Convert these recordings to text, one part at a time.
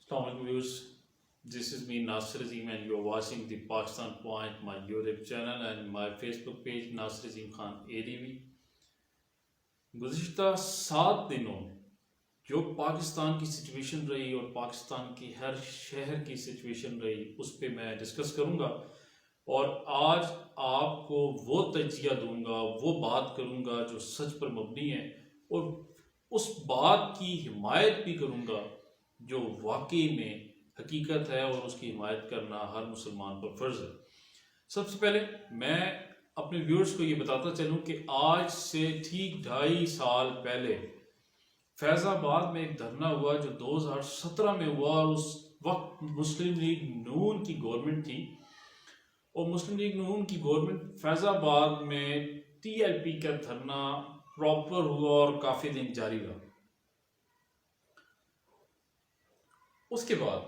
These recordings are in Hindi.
Assalamualaikum viewers. This is me Nasir Azim and you are watching the Pakistan Point, my YouTube channel and my Facebook page Nasir Azim Khan ADV. गुज़िश्ता 7 दिनों में जो पाकिस्तान की सिचुएशन रही और पाकिस्तान की हर शहर की सिचुएशन रही उस पर मैं डिस्कस करूँगा और आज आपको वो तजिया दूंगा, वो बात करूँगा जो सच पर मबनी है और उस बात की हिमायत भी करूँगा जो वाकई में हकीकत है और उसकी हिमायत करना हर मुसलमान पर फ़र्ज़ है। सबसे पहले मैं अपने व्यूअर्स को ये बताता चलूँ कि आज से ठीक 2.5 साल पहले फैज़ाबाद में एक धरना हुआ जो 2017 में हुआ और उस वक्त मुस्लिम लीग नून की गवर्नमेंट थी और मुस्लिम लीग नून की गवर्नमेंट फैज़ाबाद में TLP का धरना प्रॉपर हुआ और काफ़ी दिन जारी रहा। उसके बाद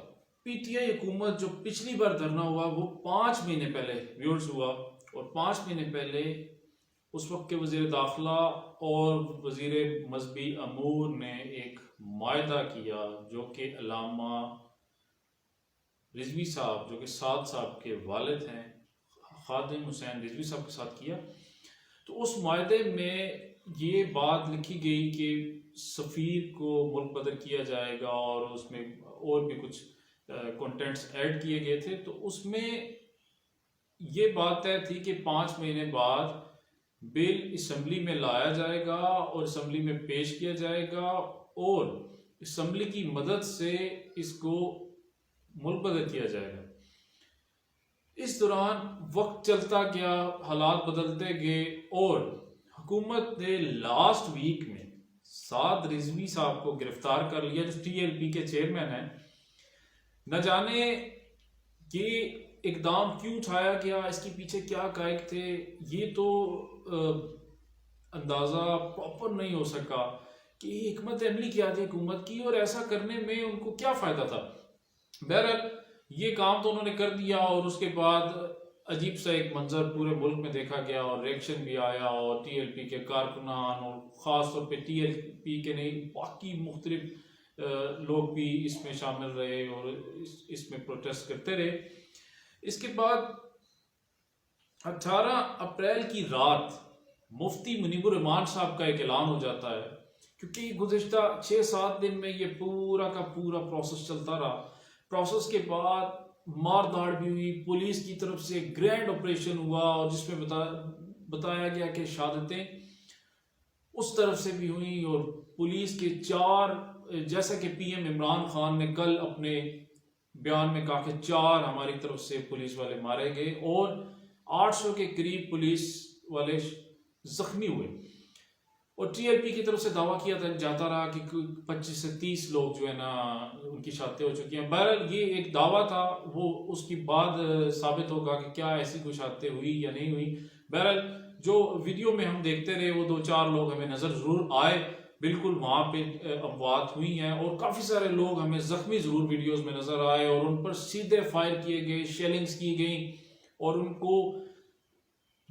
PTI हुकूमत जो पिछली बार धरना हुआ वो 5 महीने पहले व्यूअर्स हुआ और 5 महीने पहले उस वक्त के वज़ीर दाखिला और वज़ीर मजहबी अमूर ने एक मायदा किया जो कि अल्लामा रिजवी साहब जो कि साद साहब के वालिद हैं खादिम हुसैन रिजवी साहब के साथ किया। तो उस मायदे में ये बात लिखी गई कि सफ़ीर को मुल्क बदर किया जाएगा और उसमें और भी कुछ कंटेंट्स ऐड किए गए थे। तो उसमें ये बात तय थी कि 5 महीने बाद बिल असम्बली में लाया जाएगा और असम्बली में पेश किया जाएगा और असम्बली की मदद से इसको मुल्क बदर किया जाएगा। इस दौरान वक्त चलता गया, हालात बदलते गए और हुकूमत ने लास्ट वीक में साद रिजवी साहब को गिरफ्तार कर लिया जो TLP के चेयरमैन हैं। न जाने कि इकदाम क्यों उठाया गया, इसके पीछे क्या कायक थे, ये तो अंदाज़ा प्रॉपर नहीं हो सका कि हिकमत अमली क्या थी हुकूमत की और ऐसा करने में उनको क्या फ़ायदा था। बहरहाल ये काम तो उन्होंने कर दिया और उसके बाद अजीब सा एक मंजर पूरे मुल्क में देखा गया और रिएक्शन भी आया और TLP के कारकुनान और ख़ास तौर पे TLP के नहीं बाकी मुख्तलिफ लोग भी इसमें शामिल रहे और इसमें प्रोटेस्ट करते रहे। इसके बाद 18 अप्रैल की रात मुफ्ती मुनीबुर रहमान साहब का एक ऐलान हो जाता है क्योंकि गुज़िश्ता 6-7 दिन में ये पूरा का पूरा प्रोसेस चलता रहा। प्रोसेस के बाद मार धाड़ भी हुई, पुलिस की तरफ से ग्रैंड ऑपरेशन हुआ और जिसमें बताया गया कि शहादतें उस तरफ से भी हुई और पुलिस के 4 जैसा कि PM इमरान खान ने कल अपने बयान में कहा कि 4 हमारी तरफ से पुलिस वाले मारे गए और 800 के करीब पुलिस वाले जख्मी हुए और TLP की तरफ से दावा किया जाता रहा कि 25 से 30 लोग जो है ना उनकी शहादतें हो चुकी हैं। बहरहाल ये एक दावा था, वो उसके बाद साबित होगा कि क्या ऐसी कोई शहादतें हुई या नहीं हुई। बहरहाल जो वीडियो में हम देखते रहे वो 2-4 लोग हमें नज़र ज़रूर आए, बिल्कुल वहाँ पे अमवात हुई हैं और काफ़ी सारे लोग हमें ज़ख्मी ज़रूर वीडियोज़ में नज़र आए और उन पर सीधे फायर किए गए, शेलिंग्स की गई और उनको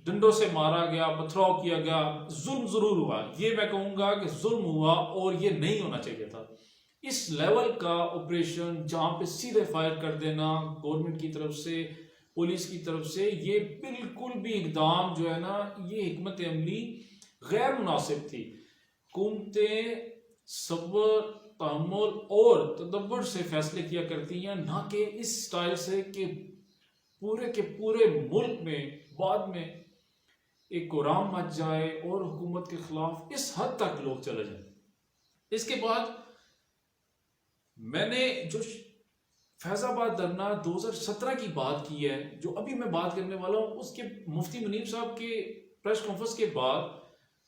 डंडों से मारा गया, पथराव किया गया। जुल्म जरूर हुआ, ये मैं कहूँगा कि जुल्म हुआ और ये नहीं होना चाहिए था। इस लेवल का ऑपरेशन जहाँ पे सीधे फायर कर देना गवर्नमेंट की तरफ से, पुलिस की तरफ से, ये बिल्कुल भी इकदाम जो है ना ये हिकमत अमली गैर मुनासिब थी। हुकूमतें सब्र, तहम्मुल और तदब्बर से फैसले किया करती हैं, ना कि इस स्टाइल से कि पूरे के पूरे मुल्क में बाद में एक कोराम मच जाए और हुकूमत के खिलाफ इस हद तक लोग चले जाए। इसके बाद मैंने जो फैज़ाबाद धरना 2017 की बात की है, जो अभी मैं बात करने वाला हूँ, उसके मुफ्ती मुनीब साहब के प्रेस कॉन्फ्रेंस के बाद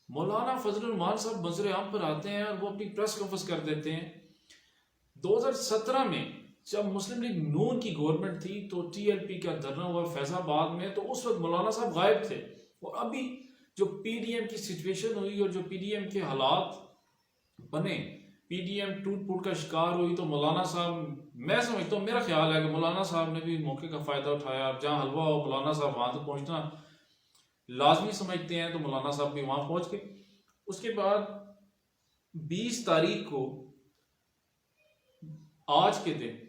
मौलाना फजलुर रहमान साहब मंजर आम पर आते हैं और वो अपनी प्रेस कॉन्फ्रेंस कर देते हैं। 2017 में जब मुस्लिम लीग नून की गवर्नमेंट थी तो TLP का धरना हुआ फैज़ाबाद में, तो उस वक्त मौलाना साहब गायब थे और अभी जो PDM की सिचुएशन हुई और जो PDM के हालात बने, PDM टूट फूट का शिकार हुई, तो मौलाना साहब, मैं समझता हूँ, मेरा ख्याल है कि मौलाना साहब ने भी मौके का फ़ायदा उठाया। जहाँ हलवा हो मौलाना साहब वहाँ तक पहुँचना लाजमी समझते हैं तो मौलाना साहब भी वहाँ पहुँच गए। उसके बाद 20 तारीख को आज के दिन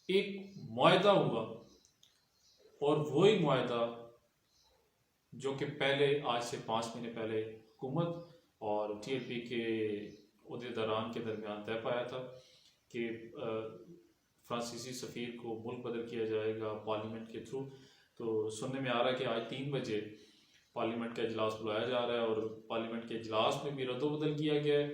एक मुआहदा हुआ, और वही मुआहदा जो कि पहले आज से 5 महीने पहले हुकूमत और TLP के अहदेदारान के दरमियान तय पाया था कि फ्रांसीसी सफ़ीर को मुल्क बदल किया जाएगा पार्लियामेंट के थ्रू। तो सुनने में आ रहा है कि आज 3 बजे पार्लियामेंट का इजलास बुलाया जा रहा है, और पार्लियामेंट के इजलास में भी रद्दोबदल किया गया है।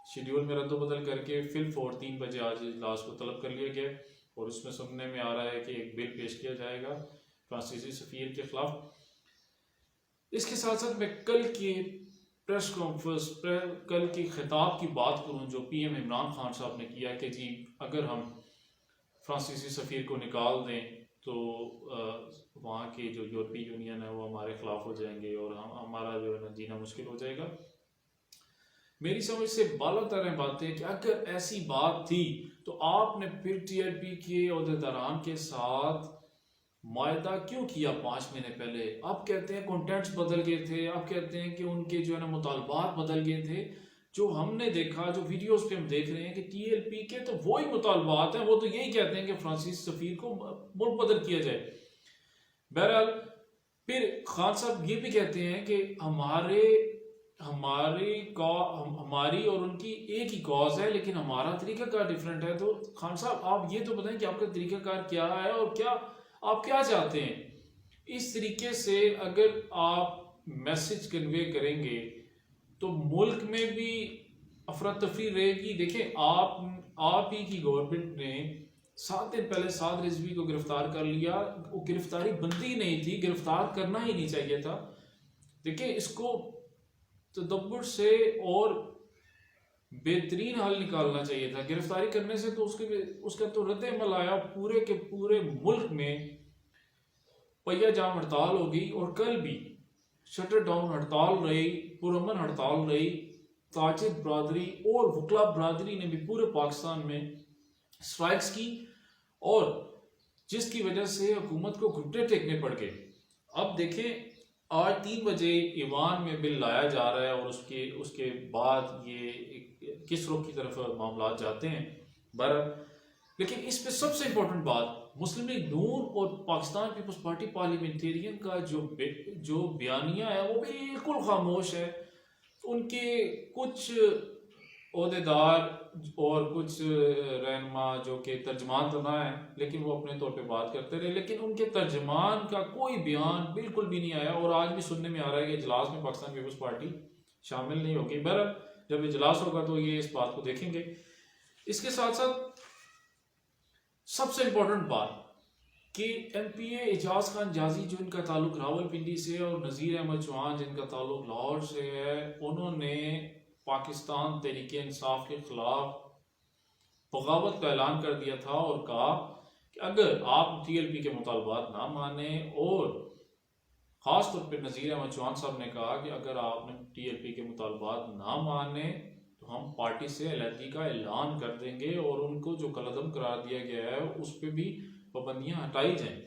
शेड्यूल में रद्दोबदल करके फिल 3 बजे आज इजलास को तलब कर लिया गया है, और उसमें सुनने में आ रहा है कि एक बिल पेश किया जाएगा फ्रांसीसी सफ़ीर के खिलाफ। इसके साथ साथ मैं कल की प्रेस कॉन्फ्रेंस कल की खिताब की बात करूं जो PM इमरान खान साहब ने किया कि जी अगर हम फ्रांसीसी सफ़ीर को निकाल दें तो वहाँ की जो यूरोपीय यूनियन है वो हमारे खिलाफ हो जाएंगे और हमारा जो है ना जीना मुश्किल हो जाएगा। मेरी समझ से बाला तरह बात है कि अगर ऐसी बात थी तो आपने फिर TLP के अहदेदारान के साथ मुआहदा क्यों किया 5 महीने पहले? आप कहते हैं कॉन्टेंट्स बदल गए थे, आप कहते हैं कि उनके जो है ना मुतालबात बदल गए थे। जो हमने देखा, जो वीडियोस पे हम देख रहे हैं कि TLP के तो वही मुतालबात हैं, वो तो यही कहते हैं कि फ्रांसीसी सफ़ीर को मुल्क बदल किया जाए। बहरहाल फिर खान साहब ये भी कहते हैं कि हमारी और उनकी एक ही कॉज है, लेकिन हमारा तरीकाकार डिफरेंट है। तो खान साहब आप ये तो बताएं कि आपका तरीकाकार क्या है और क्या आप क्या चाहते हैं। इस तरीके से अगर आप मैसेज कन्वे करेंगे तो मुल्क में भी अफरा तफरी रहेगी। देखें, आप ही की गवर्नमेंट ने 7 दिन पहले साद रिजवी को गिरफ्तार कर लिया। वो गिरफ्तारी बनती नहीं थी, गिरफ्तार करना ही नहीं चाहिए था। देखिए, इसको तदब्बुर से और बेहतरीन हल निकालना चाहिए था। गिरफ्तारी करने से तो उसका तो रद्द अमल आया, पूरे के पूरे मुल्क में पहिया जाम हड़ताल होगी। और कल भी शटर डाउन हड़ताल रही, पुरअमन हड़ताल रही। ताजिर बरादरी और वकला बरादरी ने भी पूरे पाकिस्तान में स्ट्राइक्स की, और जिसकी वजह से हुकूमत को घुटने टेकने पड़ गए। अब देखें, आज 3 बजे ईवान में बिल लाया जा रहा है, और उसके बाद ये किस रुख की तरफ मामला जाते हैं। लेकिन इस पे सबसे इंपॉर्टेंट बात, मुस्लिम लीग नून और पाकिस्तान पीपल्स पार्टी पार्लियामेंटेरियन का जो बयानिया है वो बिल्कुल खामोश है। उनके कुछ ओहदेदार और कुछ रहनुमा जो कि तर्जमान तो ना है, लेकिन वो अपने तौर पे बात करते रहे, लेकिन उनके तर्जमान का कोई बयान बिल्कुल भी नहीं आया। और आज भी सुनने में आ रहा है कि इजलास में पाकिस्तान पीपल्स पार्टी शामिल नहीं होगी। बहरहाल जब इजलास होगा तो ये इस बात को देखेंगे। इसके साथ साथ सबसे इम्पोर्टेंट बात कि MPA एजाज खान जाजी जो इनका ताल्लुक रावलपिंडी से, और नज़ीर अहमद चौहान जिनका ताल्लुक लाहौर से है, उन्होंने पाकिस्तान तहरीक इंसाफ के खिलाफ बगावत का ऐलान कर दिया था और कहा कि अगर आप TLP के मुतालबात ना माने, और ख़ास तौर पर नज़ीर अहमद चौहान साहब ने कहा कि अगर आपने TLP के मुतालबात ना माने तो हम पार्टी से अलहदगी का ऐलान कर देंगे, और उनको जो कलअदम करार दिया गया है उस पर भी पाबंदियां हटाई जाएं।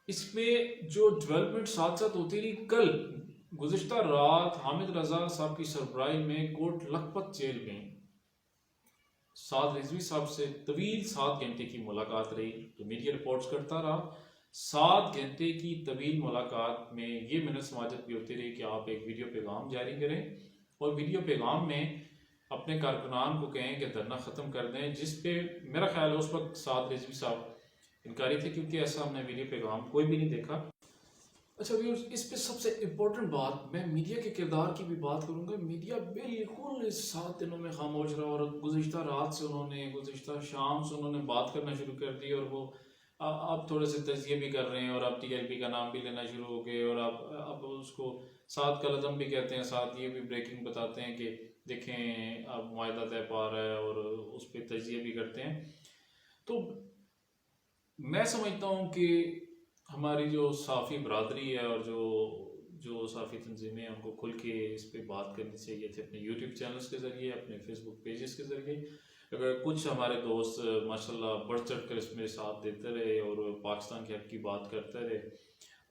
इसमें जो डेवलपमेंट साथ साथ होती रही, कल गुज़िश्ता रात हामिद रजा साहब की सरबराही में कोट लखपत जेल में साद रिजवी साहब से तवील 7 घंटे की मुलाकात रही। तो मीडिया रिपोर्ट्स करता रहा 7 घंटे की तवील मुलाकात में ये मिनट समाजत भी होती रही कि आप एक वीडियो पैगाम जारी करें, और वीडियो पैगाम में अपने कारकुनान को कहें कि धरना ख़त्म कर दें, जिस पे मेरा ख्याल है उस वक्त साद रिजवी साहब इनकारी थे, क्योंकि ऐसा हमने वीडियो पैगाम कोई भी नहीं देखा। अच्छा व्यूअर्स, इस पे सबसे इम्पोर्टेंट बात, मैं मीडिया के किरदार की भी बात करूँगा। मीडिया बिल्कुल इस 7 दिनों में खामोश रहा, और गुज़िश्ता रात से गुज़िश्ता शाम से उन्होंने बात करना शुरू कर दी, और वो अब थोड़े से तजिए भी कर रहे हैं, और अब TLP का नाम भी लेना शुरू हो गए, और अब उसको साथ कलदम भी कहते हैं, साथ ये भी ब्रेकिंग बताते हैं कि देखें अब मुआहदा तय पा रहा है, और उस पर तजिए भी करते हैं। तो मैं समझता हूँ कि हमारी जो साफ़ी बरादरी है और जो साफ़ी तंजीमें हैं, उनको खुल के इस पे बात करनी चाहिए थी, अपने YouTube चैनल्स के ज़रिए, अपने Facebook पेजेस के ज़रिए। अगर कुछ हमारे दोस्त माशाल्लाह बढ़ चढ़ कर इसमें साथ देते रहे और पाकिस्तान के हक़ की बात करते रहे,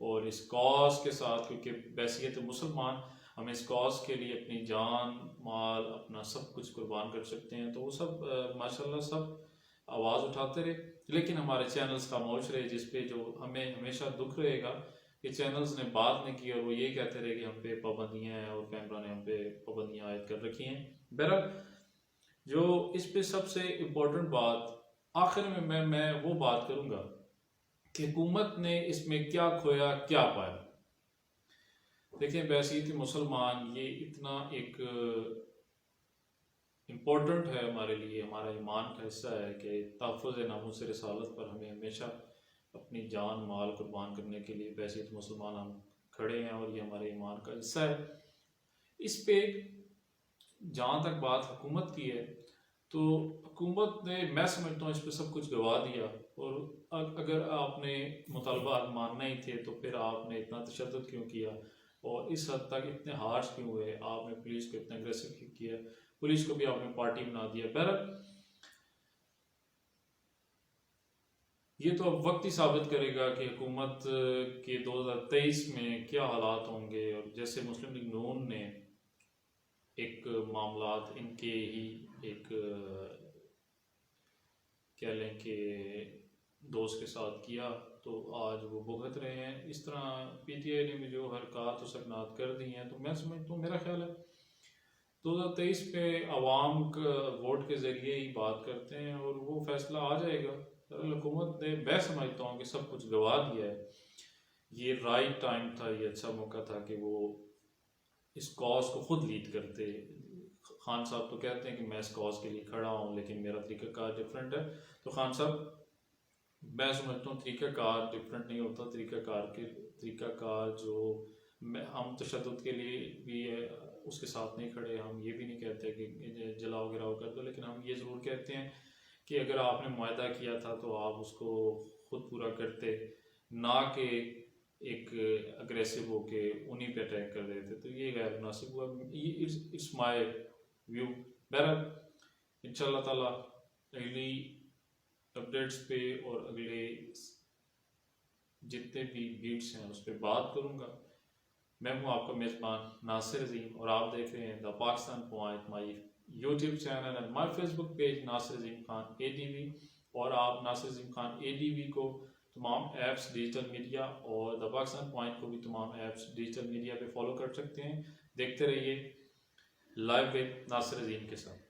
और इस कॉज के साथ, क्योंकि बैसियत मुसलमान हम इस कॉज के लिए अपनी जान माल अपना सब कुछ कुर्बान कर सकते हैं, तो वो सब माशाल्लाह सब आवाज़ उठाते रहे, लेकिन हमारे चैनल्स खामोश रहे, जिस पे जो हमें हमेशा दुख रहेगा कि चैनल्स ने बात नहीं की और वो ये कहते रहे कि हम पे पाबंदियाँ हैं और कैमरा ने हम पे पाबंदियाँ आयद कर रखी हैं। बहरहाल जो इस पे सबसे इम्पोर्टेंट बात आखिर में मैं वो बात करूँगा कि हुकूमत ने इसमें क्या खोया क्या पाया। देखिए बैसीत मुसलमान ये इतना एक इम्पोर्टेंट है हमारे लिए, हमारा ईमान का हिस्सा है कि तहफ़्फ़ुज़ नामूस रिसालत पर हमें हमेशा अपनी जान माल कुर्बान करने के लिए बैसीत मुसलमान हम खड़े हैं और ये हमारे ईमान का हिस्सा है। इस पे जहाँ तक बात हुकूमत की है तो हुकूमत ने, मैं समझता हूँ, इस पर सब कुछ गवा दिया। और अगर आपने मुतालबात मानना ही थे तो फिर आपने इतना तशद्दुद क्यों किया और इस हद तक इतने हार्श क्यों हुए, आपने पुलिस को इतना अग्रेसिव क्यों किया, पुलिस को भी आपने पार्टी बना दिया। बहरहाल ये तो अब वक्त ही साबित करेगा कि हुकूमत के 2023 में क्या हालात होंगे। और जैसे मुस्लिम लीग नून ने एक मामलात इनके ही एक कह लें कि दोस्त के साथ किया तो आज वो भुगत रहे हैं। इस तरह पीटीआई ने भी जो हरकत और सकनात कर दी हैं, तो मैं समझता हूँ, मेरा ख्याल है 2023 पे आवाम वोट के ज़रिए ही बात करते हैं और वो फैसला आ जाएगा। हुकूमत ने, मैं समझता हूँ कि सब कुछ गवा दिया है। ये राइट टाइम था, ये अच्छा मौका था कि वो इस कॉज को खुद लीड करते। खान साहब तो कहते हैं कि मैं इस कॉज के लिए खड़ा हूँ लेकिन मेरा तरीक़ाकार डिफरेंट है। तो खान साहब, मैं समझता हूँ तरीक़ाकार डिफरेंट नहीं होता, तरीक़ाकार जो हम तशद्दुद के लिए भी है उसके साथ नहीं खड़े। हम ये भी नहीं कहते कि जलाओ गिराओ कर दो, लेकिन हम ये ज़रूर कहते हैं कि अगर आपने मुआहदा किया था तो आप उसको खुद पूरा करते, ना कि एक अग्रेसिव होके उन्हीं पे अटैक कर रहे थे। तो ये गैर मुनासिब हुआ। ये इट्स माय व्यू। बहरहाल इंशाल्लाह ताला अगली अपडेट्स पे और अगले जितने भी बीट्स हैं उस पर बात करूँगा। मैं हूँ आपका मेज़बान नासिर अजीम और आप देख रहे हैं the Pakistan point, my YouTube channel and my Facebook page Nasir Azeem Khan ADV। और आप नासिर अजीम खान ADV को तमाम ऐप्स डिजिटल मीडिया और द पाकिस्तान पॉइंट को भी तमाम ऐप्स डिजिटल मीडिया पे फॉलो कर सकते हैं। देखते रहिए लाइव विद नासिर अजीम के साथ।